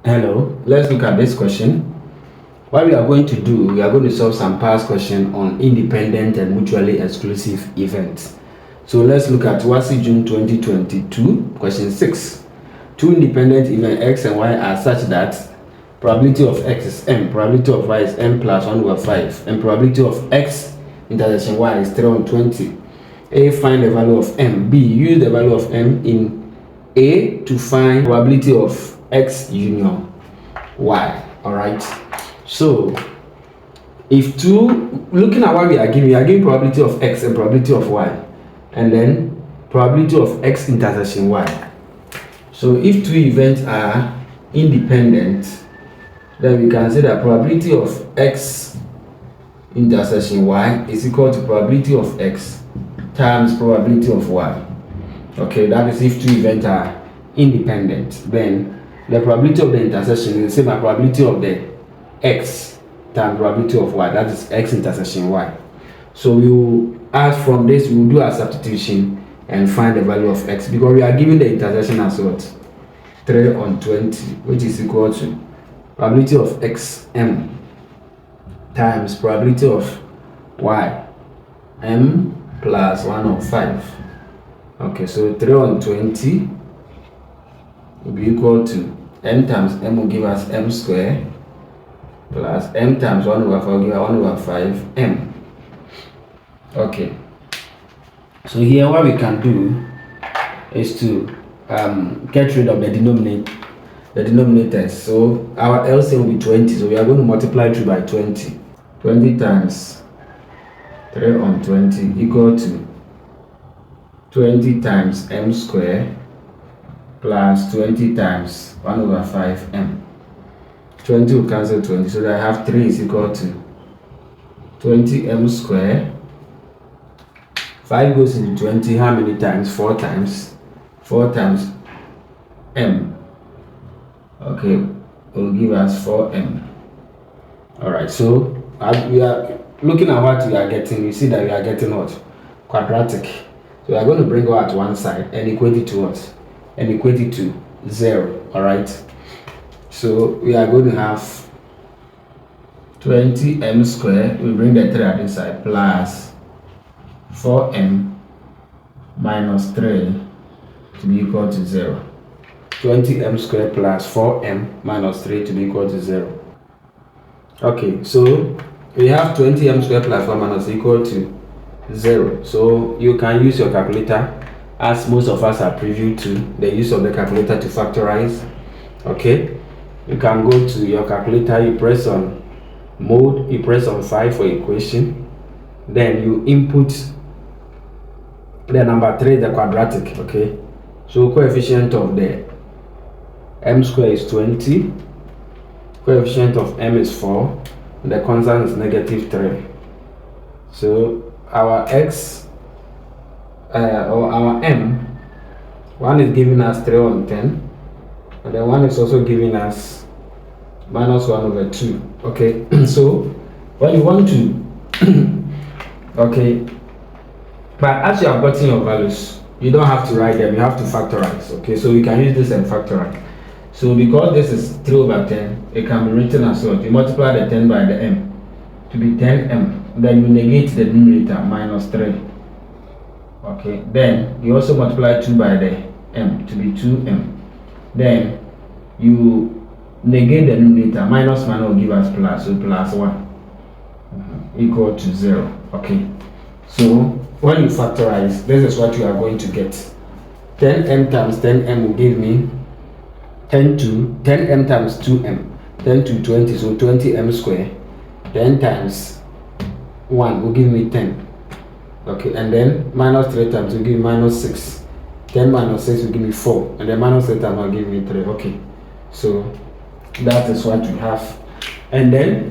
Hello, let's look at this question. What we are going to do, we are going to solve some past question on independent and mutually exclusive events. So let's look at WASSCE June 2022, question 6. Two independent events x and y are such that probability of x is m, probability of y is m plus 1 over 5, and probability of x intersection y is 3 on 20. A, find the value of m. B, use the value of m in A to find probability of x union y. All right, so if looking at what we are giving probability of x and probability of y, and then probability of x intersection y. So if two events are independent, then we can say that probability of x intersection y is equal to probability of x times probability of y. Okay, that is if two events are independent. Then the probability of the intersection is the same as probability of the x times probability of y, that is x intersection y. So we will, as from this, we will do a substitution and find the value of x, because we are given the intersection as what? 3 on 20, which is equal to probability of x m times probability of y m plus 1 on 5. Okay, so 3 on 20 will be equal to m times m will give us m square plus m times 1 over 5 will give us 1 over 5 m. Okay, so here what we can do is to get rid of the denominators. So our LCM will be 20, so we are going to multiply through by 20. 20 times 3 on 20 equal to 20 times m square plus 20 times 1 over 5 m. 20 will cancel 20, so that I have 3 is equal to 20 m square. 5 goes into 20, how many times? 4 times. 4 times m. Okay, will give us 4m. Alright, so as we are looking at what we are getting, you see that we are getting what? Quadratic. So we are going to bring out to one side and equate it to what? And equate it to 0. Alright, so we are going to have 20m square, we bring the 3 at this side, plus 4m minus 3 to be equal to 0. 20m square plus 4m minus 3 to be equal to 0. Okay, so we have 20m square plus 4 minus equal to 0. So you can use your calculator, as most of us are privy to the use of the calculator to factorize. Okay, you can go to your calculator, you press on mode, you press on 5 for equation, then you input the number 3, the quadratic. Okay, so coefficient of the m square is 20, coefficient of m is 4, the constant is negative 3. So our x or our m, one is giving us 3 on 10, and then one is also giving us minus 1 over 2. Okay, so when you want to okay, but as you have gotten your values, you don't have to write them, you have to factorize. Okay, so we can use this and factorize. So because this is 3 over 10, it can be written as well. You multiply the 10 by the m to be 10m. Then you negate the numerator, minus 3. Okay, then you also multiply 2 by the m to be 2m. Then you negate the numerator, minus will give us plus, so plus 1 equal to 0. Okay, so when you factorize, this is what you are going to get. 10m times 10m will give me 10m times 2m, 10 to 20, so 20m square. 10 times 1 will give me 10. Okay, and then minus 3 times will give me minus 6. 10 minus 6 will give me 4, and then minus 3 times will give me 3. Okay, so that is what we have. And then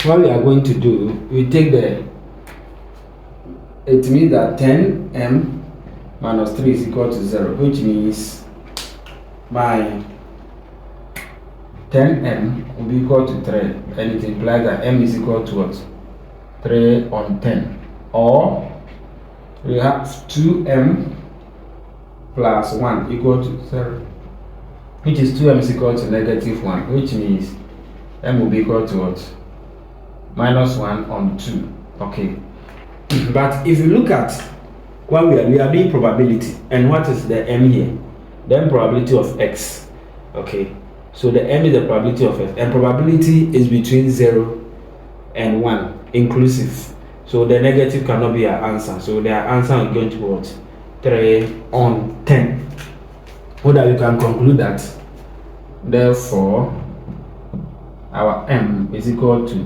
what we are going to do, we take it means that 10m minus 3 is equal to 0, which means my 10m will be equal to 3, and it implies that m is equal to what? 3 on 10. Or we have 2m plus 1 equal to 0, which is 2m is equal to -1, which means m will be equal to what? -1 on 2. Okay. But if you look at what we are doing probability, and what is the m here? The m probability of x. Okay. So the m is the probability of x, and probability is between 0 and 1 inclusive. So the negative cannot be our answer. So their answer is going to be what? 3 on 10. So that you can conclude that therefore our m is equal to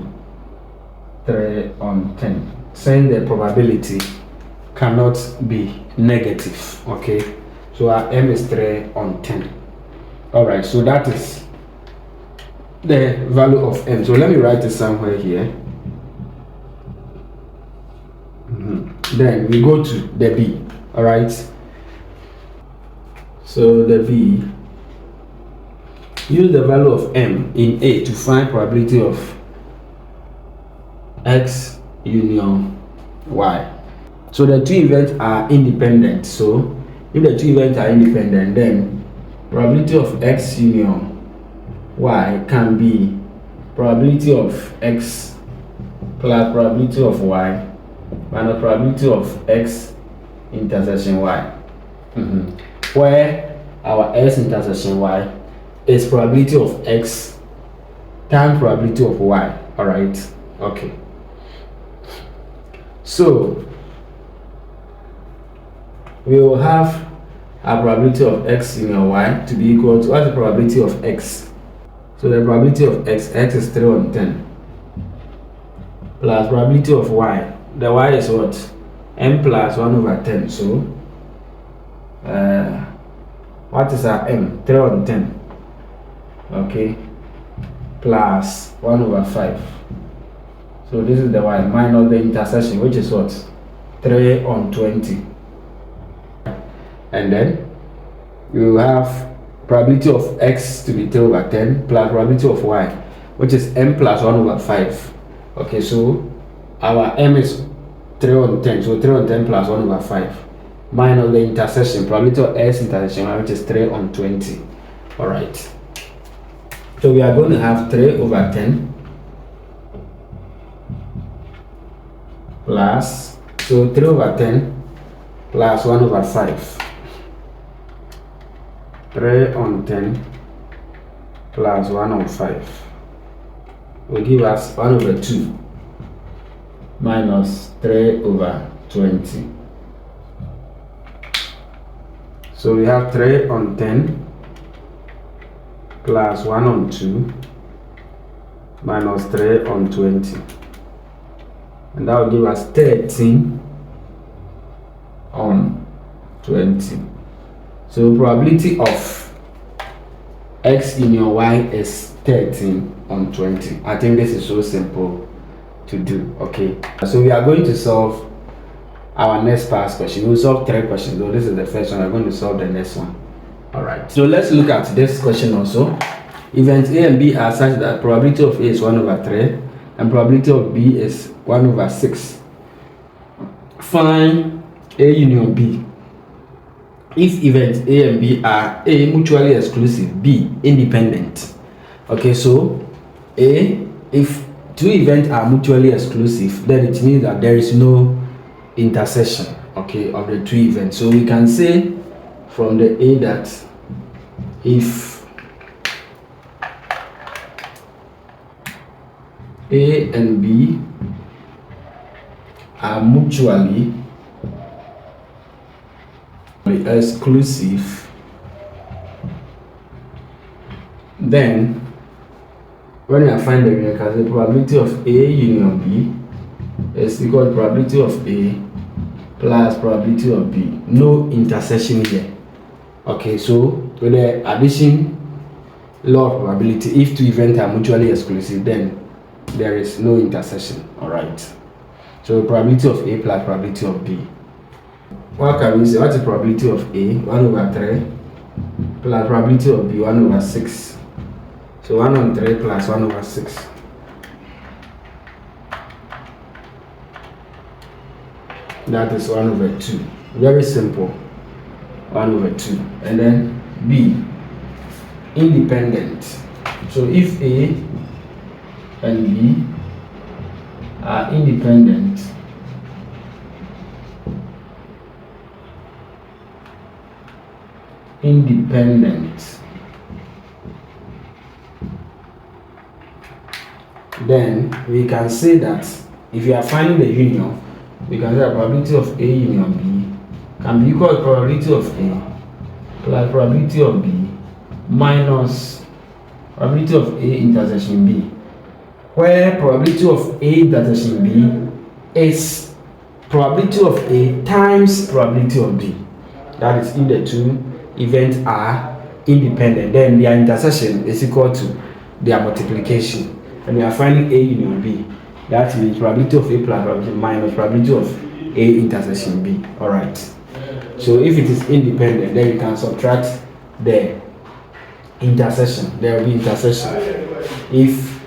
3 on 10, saying the probability cannot be negative. Okay, so our m is 3 on 10. All right, so that is the value of m. So let me write it somewhere here. Then we go to the b. All right, so the b, use the value of m in a to find probability of x union y. So the two events are independent. So if the two events are independent, then probability of x union y can be probability of x plus probability of y minus probability of x intersection y, where our x intersection y is probability of x times probability of y. All right, okay. So we will have a probability of x union y to be equal to, what's the probability of x? So the probability of x is 3 on 10 plus probability of y. The y is what? M plus 1 over 10. So what is our m? 3 on 10. Okay, plus 1 over 5. So this is the y minus the intersection, which is what? 3 on 20. And then you will have probability of x to be 3 over 10 plus probability of y, which is m plus 1 over 5. Okay, so our m is 3 on 10, so 3 on 10 plus 1 over 5 minus the intersection, probability of x intersection y, which is 3 on 20. All right, so we are going to have 3 over 10 plus, so 3 over 10 plus 1 over 5. 3 on 10 plus 1 on 5 will give us 1 over 2 minus 3 over 20. So we have 3 on 10 plus 1 on 2 minus 3 on 20. And that will give us 13 on 20. So probability of x union y is 13 on 20. I think this is so simple to do. Okay, so we are going to solve our next past question. We'll solve 3 questions. So this is the first one. We're going to solve the next one. All right, so let's look at this question also. Events a and b are such that probability of a is 1 over 3 and probability of b is 1 over 6. Find a union b if events a and b are a mutually exclusive, b independent. Okay, so a, if 2 events are mutually exclusive, then it means that there is no intersection, okay, of the 2 events. So we can say from the a that if a and b are mutually exclusive, then when you find the union, the probability of a union b is equal to probability of a plus probability of b. No intersection here. Okay, so with the addition law of probability, if 2 events are mutually exclusive, then there is no intersection. All right, so probability of a plus probability of b. What can we say? What's the probability of a? 1 over 3 plus probability of b, 1 over 6. So 1 on 3 plus 1 over 6. That is 1 over 2. Very simple. 1 over 2. And then B, independent. So if A and B are independent, then we can say that if you are finding the union, we can say the probability of A union B can be equal to probability of A plus probability of B minus probability of A intersection B, where probability of A intersection B is probability of A times probability of B. That is if the two events are independent, then their intersection is equal to their multiplication. And we are finding A union B. That means probability of A plus probability minus probability of A intersection B. Alright. So if it is independent, then you can subtract the intersection. There will be intersection. If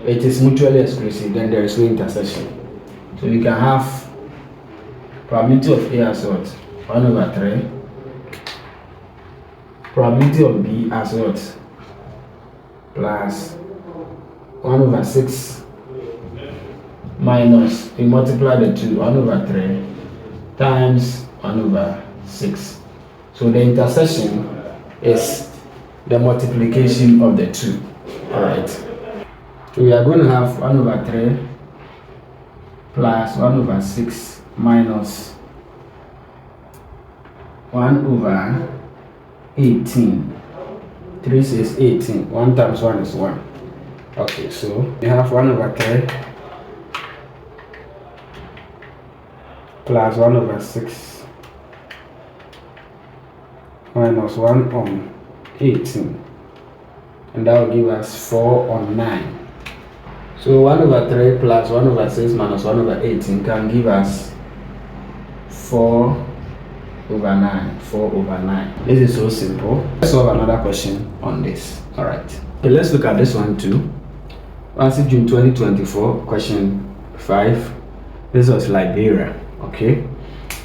it is mutually exclusive, then there is no intersection. So we can have probability of A as what? 1 over 3. Probability of B as what? Plus 1 over 6 minus, we multiply the 2, 1 over 3 times 1 over 6. So the intersection is the multiplication of the 2. Alright. So we are going to have 1 over 3 plus 1 over 6 minus 1 over 18. 3 is 18. 1 times 1 is 1. Okay, so we have 1 over 3 plus 1 over 6 minus 1 on 18. And that will give us 4 on 9. So 1 over 3 plus 1 over 6 minus 1 over 18 can give us 4 over 9. 4 over 9. This is so simple. Let's solve another question on this. Alright. Okay, let's look at this one too. Answer June 2024, question 5. This was Liberia. Okay.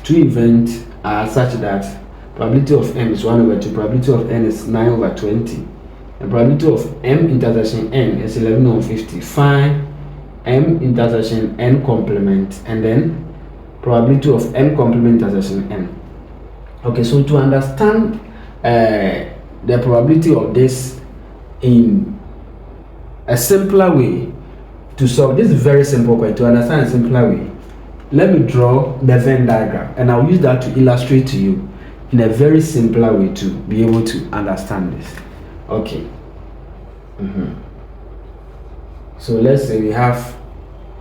Two events are such that probability of M is 1 over 2, probability of N is 9 over 20. The probability of M intersection N is 11 over 50. Find M intersection N complement and then probability of N complement intersection N. Okay, so to understand the probability of this in a simpler way, to solve this very simple question, to understand a simpler way, let me draw the Venn diagram and I'll use that to illustrate to you in a very simpler way to be able to understand this. Okay. So let's say we have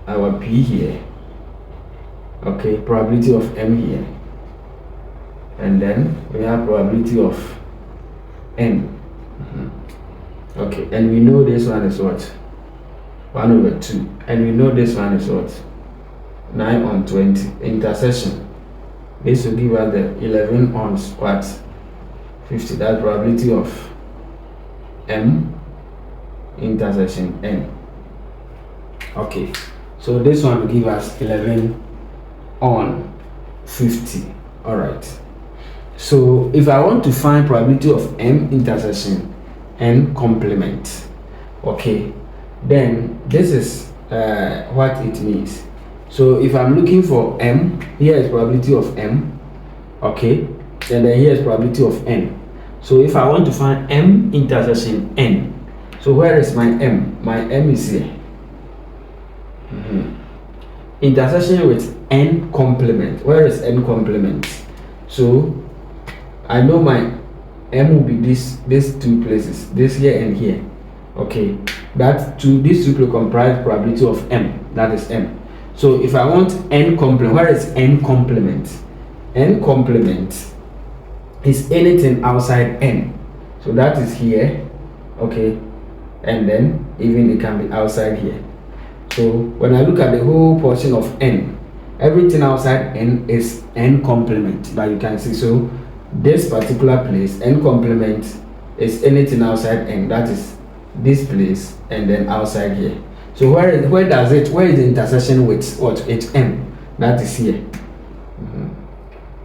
our P here. Okay, probability of M here. And then we have probability of N. Okay, and we know this one is what? 1 over 2. And we know this one is what? 9 on 20. Intersection. This will give us the 11 on what? 50. That's probability of M intersection N. Okay, so this one will give us 11 on 50. Alright. So if I want to find probability of M intersection N complement, okay, then this is what it means. So if I'm looking for M, here is probability of M, okay, and then here is probability of N. So if I want to find M intersection N, so where is my M? My M is here. Intersection with N complement. Where is N complement? So I know my M will be these two places, this here and here. Okay, these two will comprise probability of M. That is M. So if I want N complement, where is N complement? N complement is anything outside N. So that is here. Okay, and then even it can be outside here. So when I look at the whole portion of N, everything outside N is N complement. But you can see, so this particular place, N complement is anything outside N. That is this place and then outside here. So where is the intersection with what? It's M. That is here.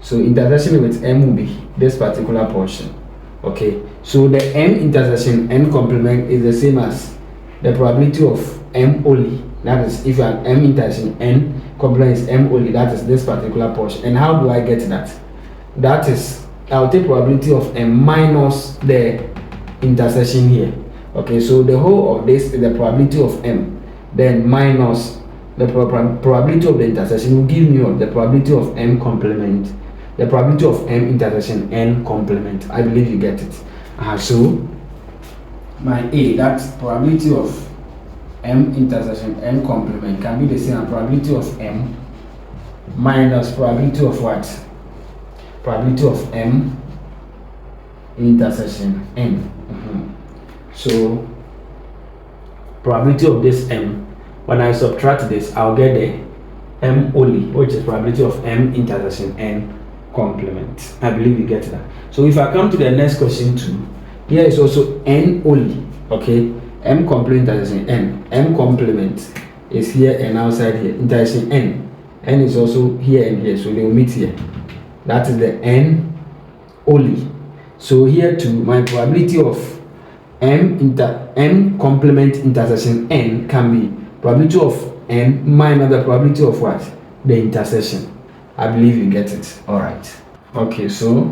So intersection with m will be this particular portion. Okay, so the m intersection n complement is the same as the probability of m only. That is, if you have m intersection n complement is m only, that is this particular portion. And how do I get that? That is, I'll take probability of m minus the intersection here. Okay, so the whole of this is the probability of m, then minus the probability of the intersection will give me the probability of m complement, the probability of m intersection n complement. I believe you get it. So my a, that's probability of m intersection n complement, can be the same as probability of m minus probability of what? Probability of m intersection n. So probability of this m, when I subtract this, I'll get the m only, which is probability of m intersection n complement. I believe you get that. So if I come to the next question too, here is also n only. Okay, m complement intersection n. M complement is here and outside here. Intersection n. N is also here and here, so they will meet here. That is the n only. So here too, my probability of m complement intersection n can be probability of n minus the probability of what? The intersection. I believe you get it. All right. Okay, so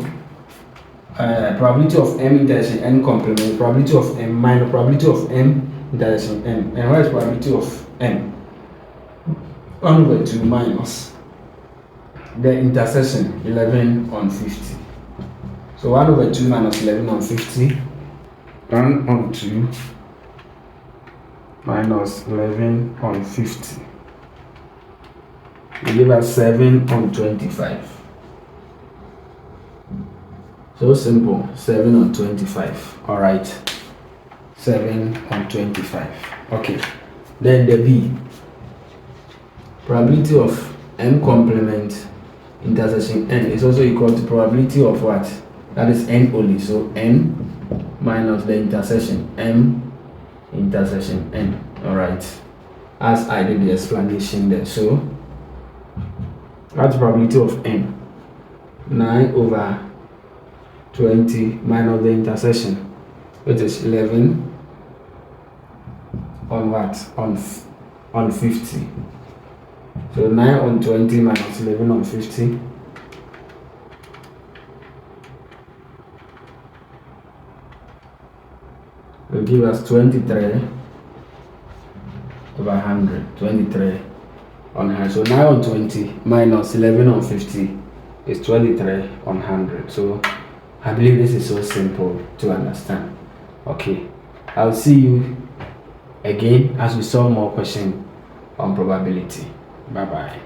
probability of m intersection n complement, probability of m minus probability of m intersection n. And what is probability of m? 1/2 minus the intersection 11 on 50. So 1/2 minus 11 on 50. 1/2 minus 11 on 50 will give us 7 on 25. So simple, 7 on 25. All right, 7 on 25. Okay, then the b, probability of m complement intersection n is also equal to probability of what? That is n only. So n minus the intersection m intersection n. All right, as I did the explanation there. So that's probability of n, 9/20 minus the intersection, which is 11 on what? On 50. So 9 on 20 minus 11 on 50 will give us 23/100. 23 on 100. So 9 on 20 minus 11 on 50 is 23 on 100. So I believe this is so simple to understand. Okay, I'll see you again as we solve more questions on probability. Bye bye.